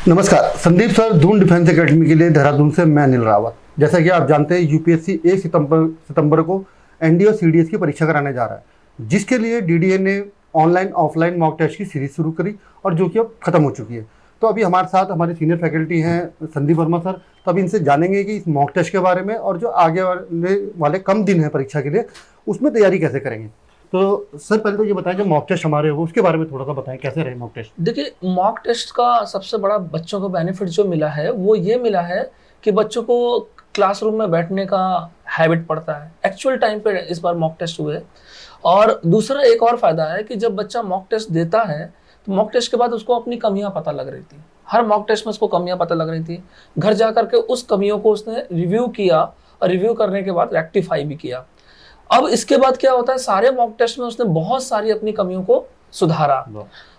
नमस्कार, Sandeep sir Doon defence academy के लिए देहरादून से मैं अनिल रावत। जैसा कि आप जानते हैं यूपीएससी 1 सितंबर को एनडीए और सीडीएस की परीक्षा कराने जा रहा है, जिसके लिए डीडीए ने ऑनलाइन ऑफलाइन मॉक टेस्ट की सीरीज शुरू करी और जो कि अब खत्म हो चुकी है। तो अभी हमारे साथ हमारे सीनियर फैकल्टी हैं संदीप वर्मा सर। तो अभी इनसे जानेंगे कि इस मॉक टेस्ट के बारे में और जो आगे वाले कम दिन हैं परीक्षा के लिए उसमें तैयारी कैसे करेंगे। तो सर पहले तो ये बताएं, जो मॉक टेस्ट हमारे हो उसके बारे में थोड़ा सा बताएं, कैसे रहे मॉक टेस्ट। देखिए, मॉक टेस्ट का सबसे बड़ा बच्चों को बेनिफिट जो मिला है वो ये मिला है कि बच्चों को क्लासरूम में बैठने का हैबिट पड़ता है। एक्चुअल टाइम पे इस बार मॉक टेस्ट हुए। और दूसरा एक और फायदा है कि जब बच्चा मॉक टेस्ट देता है तो मॉक टेस्ट के बाद उसको अपनी कमियां पता लग रही थी। हर मॉक टेस्ट में उसको कमियां पता लग रही थी। घर जा करके उस कमियों को उसने रिव्यू किया और रिव्यू करने के बाद रेक्टिफाई भी किया। अब इसके बाद क्या होता है, सारे मॉक टेस्ट में उसने बहुत सारी अपनी कमियों को सुधारा।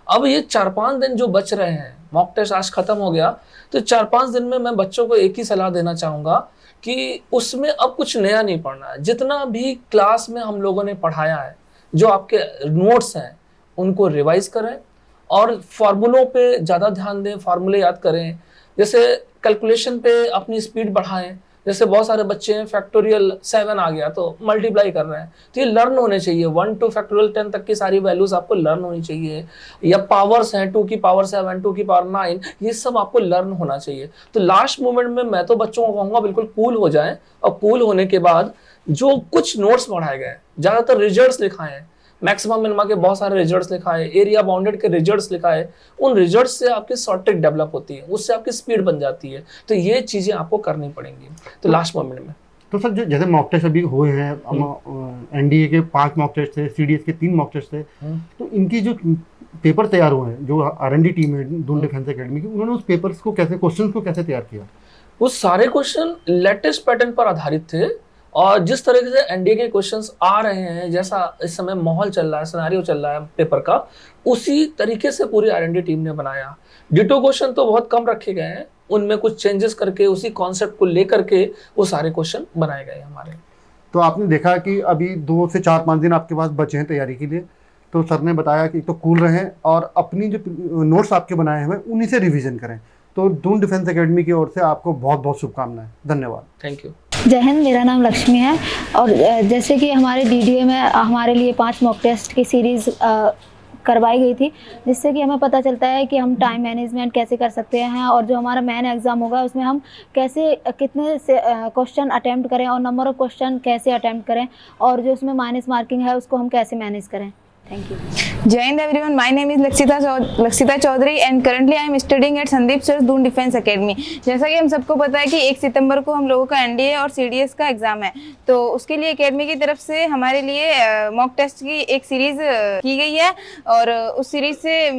अब ये 4-5 दिन जो बच रहे हैं, मॉक टेस्ट आज खत्म हो गया, तो 4-5 दिन में मैं बच्चों को एक ही सलाह देना चाहूंगा कि उसमें अब कुछ नया नहीं पढ़ना है। जितना भी क्लास में हम लोगों ने पढ़ाया है, जो आपके नोट्स हैं उनको रिवाइज करें और फॉर्मूलों पे ज़्यादा ध्यान दें, फार्मूले याद करें। जैसे कैलकुलेशन पे अपनी स्पीड बढ़ाएं। जैसे बहुत सारे बच्चे हैं फैक्टोरियल 7 आ गया तो मल्टीप्लाई कर रहे हैं, तो ये लर्न होने चाहिए। 1 to फैक्टोरियल 10 तक की सारी वैल्यूज आपको लर्न होनी चाहिए। या पावर्स हैं 2 की पावर 7, 2 की पावर 9, ये सब आपको लर्न होना चाहिए। तो लास्ट मोमेंट में मैं तो बच्चों को कहूँगा बिल्कुल कूल हो जाएं, और कूल होने के बाद जो कुछ नोट्स पढ़ाए गए, ज़्यादातर रिजल्ट्स लिखाए हैं, मैक्सिमम मिनिमा के बहुत सारे रिजल्ट्स लिखाए, एरिया बाउंडेड के रिजल्ट्स लिखाए। उन रिजल्ट्स से आपकी शॉर्ट ट्रिक डेवलप होती है, उससे आपकी स्पीड बन जाती है। तो ये चीज़ें आपको करनी पड़ेंगी तो लास्ट मोमेंट में। तो सर जैसे मॉक टेस्ट अभी हुए हैं, एनडीए के 5 मॉक टेस्ट थे, सीडीएस के 3 मॉक टेस्ट थे, तो इनकी जो पेपर तैयार हुए हैं, जो आरएनडी टीम है दून डिफेंस एकेडमी की, उन्होंने उस पेपर्स को कैसे, क्वेश्चंस को कैसे तैयार किया? वो सारे क्वेश्चन लेटेस्ट पैटर्न पर आधारित थे और जिस तरीके से एनडीए के क्वेश्चंस आ रहे हैं, जैसा इस समय माहौल चल रहा है, सिनेरियो चल रहा है पेपर का, उसी तरीके से पूरी आरएनडी टीम ने बनाया। डिटो क्वेश्चन तो बहुत कम रखे गए हैं, उनमें कुछ चेंजेस करके उसी कॉन्सेप्ट को लेकर के वो सारे क्वेश्चन बनाए गए हमारे। तो आपने देखा कि अभी 2 से 4-5 दिन आपके पास बचे हैं तैयारी के लिए। तो सर ने बताया कि तो कूल रहें और अपनी जो नोट्स आपके बनाए हैं उन्हीं से रिवीजन करें। तो दून डिफेंस एकेडमी की ओर से आपको बहुत बहुत शुभकामनाएं। धन्यवाद। Thank you. जय हिंद, मेरा नाम लक्ष्मी है। और जैसे कि हमारे डीडीए में हमारे लिए 5 मॉक टेस्ट की सीरीज़ करवाई गई थी, जिससे कि हमें पता चलता है कि हम टाइम मैनेजमेंट कैसे कर सकते हैं और जो हमारा मेन एग्ज़ाम होगा उसमें हम कैसे कितने क्वेश्चन अटैम्प्ट करें और नंबर ऑफ़ क्वेश्चन कैसे अटैम्प्ट करें और जो उसमें माइनस मार्किंग है उसको हम कैसे मैनेज करें। Thank you. Jai Hind everyone, my name is Lakshita Chaudhary and currently I am studying at Sandeep Sir Doon defence academy. जैसा कि हम सबको पता है कि 1 सितंबर को हम लोगों का एनडीए और सीडीएस का एग्जाम है, तो उसके लिए एकेडमी की तरफ से हमारे लिए मॉक टेस्ट की एक सीरीज की गई है और उस सीरीज से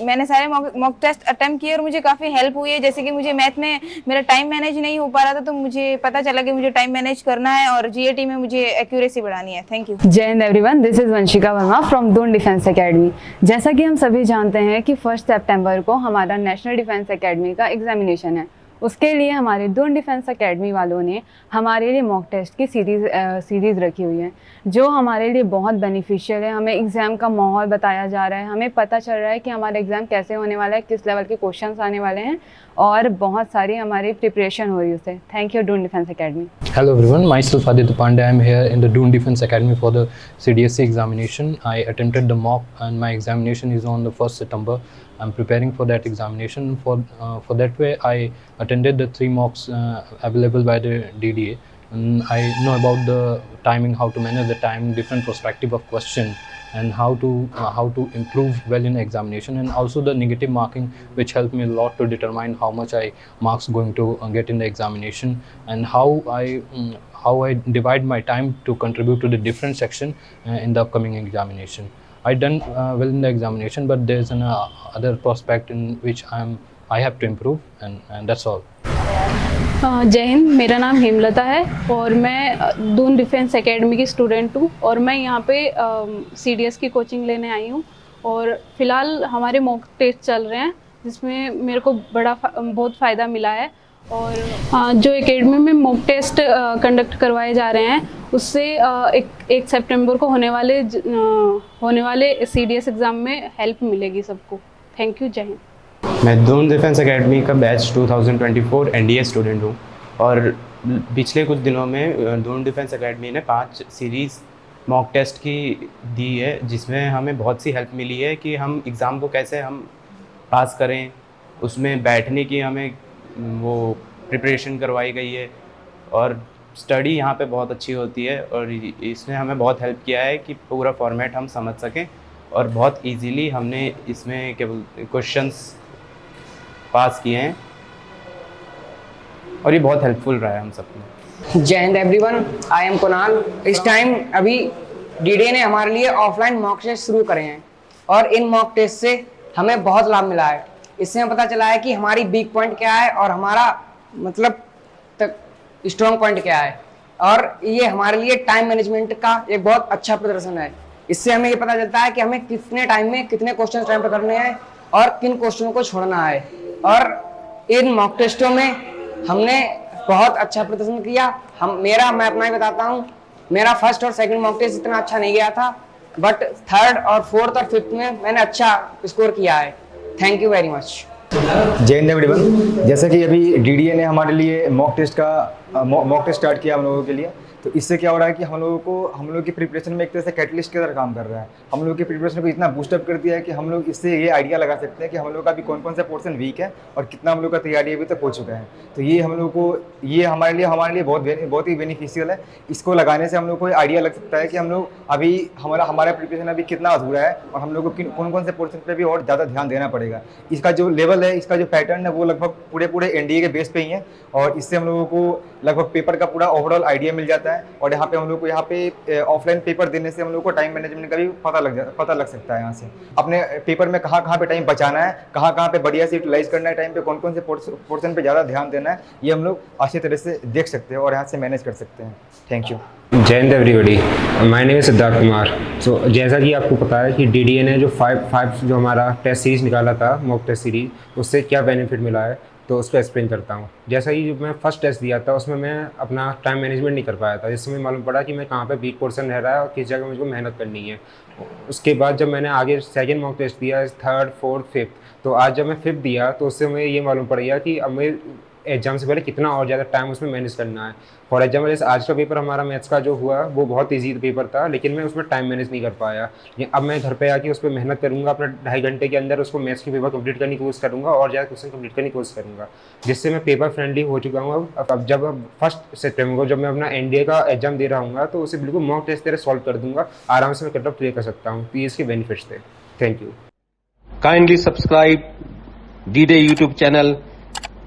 मैंने सारे मॉक टेस्ट अटेम्प्ट किए और मुझे काफ़ी हेल्प हुई है। जैसे कि मुझे मैथ में मेरा टाइम मैनेज नहीं हो पा रहा था, तो मुझे पता चला कि मुझे टाइम मैनेज करना है और जीएटी में मुझे एक्यूरेसी बढ़ानी है। Thank you. Jai Hind everyone, this is Vanshika Verma from Doon defence academy. जैसा कि हम सभी जानते हैं कि 1 सितंबर को हमारा नेशनल डिफेंस एकेडमी का एग्जामिनेशन है। उसके लिए हमारे दून डिफेंस एकेडमी वालों ने हमारे लिए मॉक टेस्ट की सीरीज़ रखी हुई है, जो हमारे लिए बहुत बेनिफिशियल है। हमें एग्ज़ाम का माहौल बताया जा रहा है, हमें पता चल रहा है कि हमारा एग्ज़ाम कैसे होने वाला है, किस लेवल के क्वेश्चंस आने वाले हैं और बहुत सारी हमारी प्रिपरेशन हो रही है उससे। Thank you Doon defence academy. Hello everyone, myself Aditya Pandey. I am here in the Doon Defense Academy for the CDSC examination. I attempted the mock and my examination is on the 1st September. I'm preparing for that examination. For that way, I attended the 3 mocks available by the DDA. And I know about the timing, how to manage the time, different perspective of question, and how to improve well in examination, and also the negative marking, which helped me a lot to determine how much marks going to get in the examination, and how I divide my time to contribute to the different section in the upcoming examination. I done well in the examination, but there's an other prospect in which I have to improve, and that's all. जय हिंद, मेरा नाम हेमलता है और मैं Doon defence academy की student हूँ और मैं यहाँ पे सीडीएस की कोचिंग लेने आई हूँ। और फ़िलहाल हमारे मॉक टेस्ट चल रहे हैं जिसमें मेरे को बहुत फ़ायदा मिला है। और जो एकेडमी में मॉक टेस्ट कंडक्ट करवाए जा रहे हैं उससे 1 सितंबर को होने वाले सीडीएस एग्ज़ाम में हेल्प मिलेगी सबको। Thank you. जय हिंद। मैं दून डिफेंस एकेडमी का बैच 2024 एनडीए स्टूडेंट हूँ और पिछले कुछ दिनों में दून डिफेंस एकेडमी ने 5 सीरीज़ मॉक टेस्ट की दी है, जिसमें हमें बहुत सी हेल्प मिली है कि हम एग्ज़ाम को कैसे हम पास करें। उसमें बैठने की हमें वो प्रिपरेशन करवाई गई है और स्टडी यहाँ पे बहुत अच्छी होती है और इसने हमें बहुत हेल्प किया है कि पूरा फॉर्मेट हम समझ सकें और बहुत इजीली हमने इसमें क्वेश्चंस पास किए हैं और ये बहुत हेल्पफुल रहा है हम सब में। जय Hind everyone, I am Kunal. इस टाइम अभी डीडीए ने हमारे लिए ऑफलाइन मॉक टेस्ट शुरू करे हैं और इन मॉक टेस्ट से हमें बहुत लाभ मिला है। इससे हमें पता चला है कि हमारी वीक पॉइंट क्या है और हमारा मतलब स्ट्रॉन्ग पॉइंट क्या है, और ये हमारे लिए टाइम मैनेजमेंट का एक बहुत अच्छा प्रदर्शन है। इससे हमें ये पता चलता है कि हमें कितने टाइम में कितने क्वेश्चन टाइम पर करने हैं और किन क्वेश्चनों को छोड़ना है। और इन मॉक टेस्टों में हमने बहुत अच्छा प्रदर्शन किया। मैं अपना ही बताता हूँ, मेरा फर्स्ट और सेकंड मॉक टेस्ट इतना अच्छा नहीं गया था, बट थर्ड और फोर्थ और फिफ्थ में मैंने अच्छा स्कोर किया है। Thank you very much. जय हिंद एवरीवन। जैसा कि अभी डीडीए ने हमारे लिए मॉक टेस्ट स्टार्ट किया हम लोगों के लिए, तो इससे क्या हो रहा है कि हम लोगों की प्रिपरेशन में एक तरह से कैटलिस्ट की तरह काम कर रहा है। हम लोगों की प्रिपरेशन को इतना बूस्टअप कर दिया है कि हम लोग इससे ये आइडिया लगा सकते हैं कि हम लोग का अभी कौन कौन सा पोर्शन वीक है और कितना हम लोग का तैयारी अभी तक हो चुका है। तो ये हमारे लिए बहुत ही बेनिफिशियल है। इसको लगाने से हम लोग को आइडिया लग सकता है कि हम लोग अभी हमारा प्रिपरेशन अभी कितना अधूरा है और हम लोग को कौन कौन से पोर्शन पर भी और ज़्यादा ध्यान देना पड़ेगा। इसका जो लेवल है, इसका जो पैटर्न है, वो लगभग पूरे एनडीए के बेस पे ही है और इससे हम लोगों को लगभग पेपर का पूरा ओवरऑल आइडिया मिल जाता है। और यहाँ पे हम लोग को ऑफलाइन पेपर देने से हम लोग को टाइम मैनेजमेंट का भी पता लग सकता है। यहाँ से अपने पेपर में कहाँ पे टाइम बचाना है, कहाँ पे बढ़िया से यूटिलाइज करना है, टाइम पे कौन कौन से पोर्शन पे ज़्यादा ध्यान देना है, ये हम लोग अच्छी तरह से देख सकते हैं और यहाँ से मैनेज कर सकते हैं। Thank you. Jai Hind everybody, my name is Siddharth Kumar. So जैसा कि आपको पता है कि डीडीए ने जो फाइव जो हमारा टेस्ट सीरीज़ निकाला था, मॉक टेस्ट सीरीज़, उससे क्या बेनिफिट मिला है तो उसको एक्सप्लेन करता हूँ। जैसा कि जब मैं फर्स्ट टेस्ट दिया था उसमें मैं अपना टाइम मैनेजमेंट नहीं कर पाया था, जिससे मुझे मालूम पड़ा कि मैं कहाँ पे वीक पोर्शन रह रहा है और किस जगह मुझको मेहनत करनी है। उसके बाद जब मैंने आगे सेकंड मॉक टेस्ट दिया, थर्ड, फोर्थ, फिफ्थ, तो आज जब मैं फिफ्थ दिया तो उससे मुझे ये मालूम पड़ गया कि अब मैं एग्जाम से पहले कितना और ज़्यादा टाइम उसमें मैनेज करना है। फॉर एग्जाम्पल जैसे आज का पेपर हमारा मैथ्स का जो हुआ वो बहुत ईजी पेपर था, लेकिन मैं उसमें टाइम मैनेज नहीं कर पाया। अब मैं घर पे आके उस पर मेहनत करूँगा, अपना 2.5 घंटे के अंदर उसको मैथ्स की पेपर कंप्लीट करने की कोशिश करूँगा और ज़्यादा क्वेश्चन कंप्लीट करने की कोशिश करूँगा, जिससे मैं पेपर फ्रेंडली हो चुका हूँ। अब जब फर्स्ट सेप्टेम्बर को जब मैं अपना एनडीए का एग्जाम दे रहा हूँ तो उसे बिल्कुल मॉक टेस्ट तरह सॉल्व कर दूँगा, आराम से मैं कट ऑफ क्लियर कर सकता हूँ। तो ये इसके बेनिफिट्स थे। Thank you. Kindly subscribe D-Day YouTube channel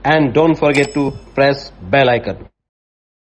and don't forget to press bell icon.